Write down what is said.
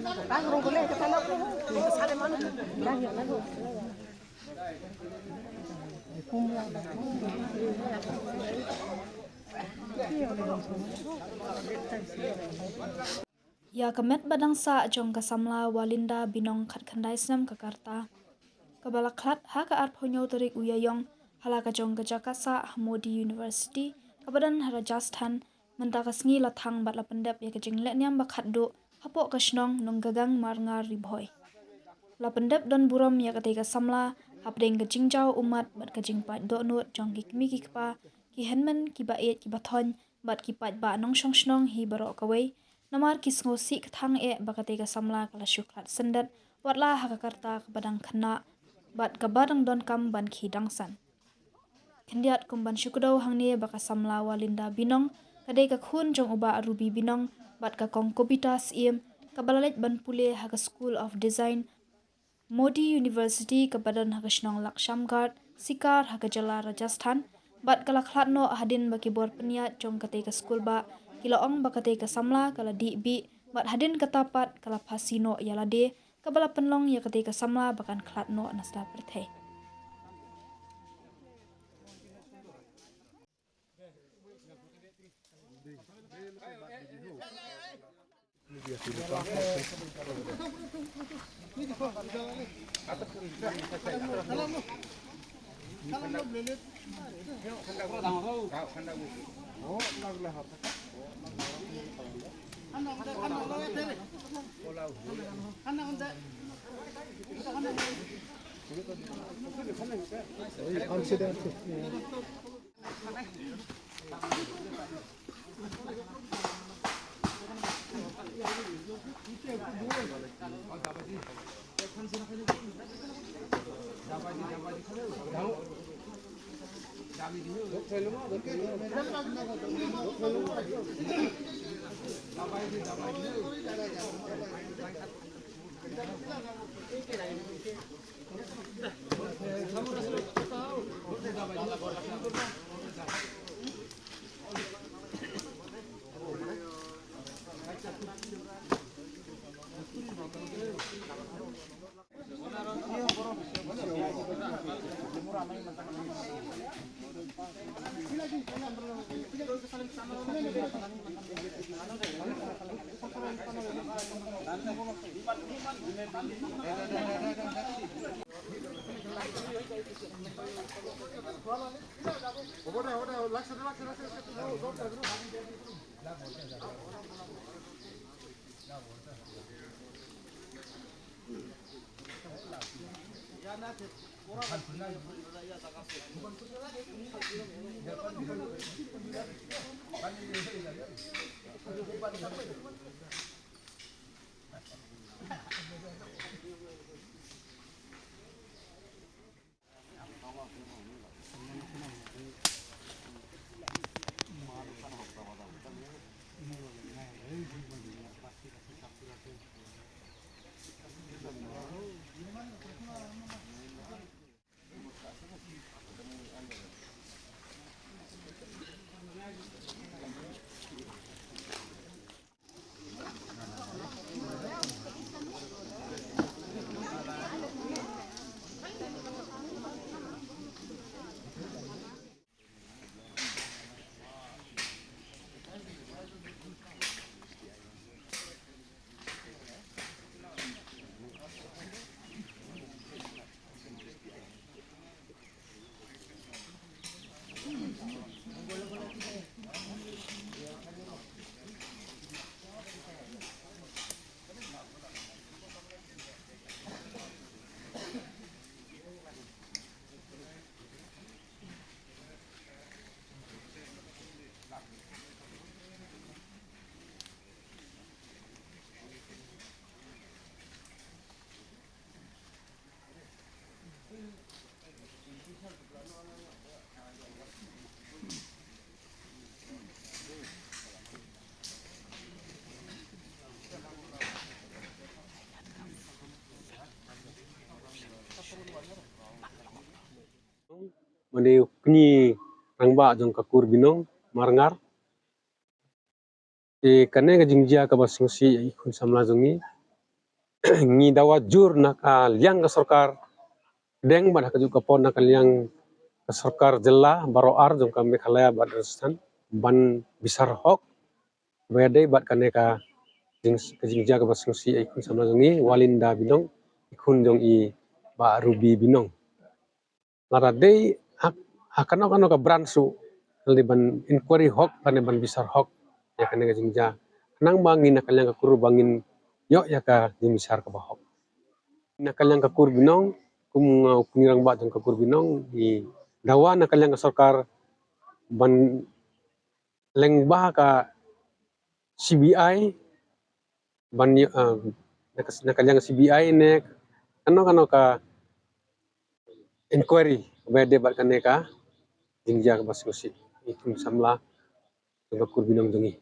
Ya kemet badang sa jong kasamla walinda binong khat khandai snam kakarta. Kabala klat ha ka art phonyo tarik uyayong hala ka jong ka Jakarta Modi University kabadan Rajasthan menta kasngi lathang bat la pendep ya ka jing letnyam bakhat do hapo ka shnong nong gagang marngar ribhoi. La pendep don buram ya ka te ka samla hapdeng ka jingjau umat bat ka jing pat do not jong ki kmi ki kpa ki henmen ki ba et ki bathon bat ki pat ba nong shong shnong hi baro ka wei namar ki sngo si ka thang e ba ka te ka samla kala shuklat sendat watla ha ka karta ka badang khana bat ka badang don kam ban khi dangsan. Kendiat kumban syukudau hangni baka samla walinda binong kadai ka khun jong uba arubi binong bat ka kong kopitas iem kabalalet ban pule ha ka School of Design Modi University kabadan ha ka shnong Lakshamgarh Sikar ha ka jala Rajasthan bat kala khlatno hadin baki bor peniat jong kate ka school ba kilaong bakate ka samla kala di bi bat hadin katapat kala pasino yalade kabala penlong ya kate ka samla bakan khlatno nasla perthai. Mane kni rangba jong kakur binong marngar e kane ga jingjia ka basngsi ikhun samla jongi ngi dawa jur naka liang ke sarkar deng bad haka juga pon naka liang ke sarkar jela baroar jong ka Meghalaya bad Rajasthan ban bisar hok bade bad kaneka jingja ke basungsi ikun sama jongi walinda binong ikun jong i ba ruby binong lara dei hakano kano ka bransu ban inquiry hok kane ban bisar hok ya kaneka jingja nang bangin naka liang ka kuru bangin yo ya ka jing bisar ka bahok nakalyang kakur binong kunirang ba jong kakur binong i dawa nakalyang ka sarkar ban lengba ka CBI ban nakalyang CBI ne kano ka inquiry bade bat kaneka jingja ka baskusi ikun samla jong kakur binong jongi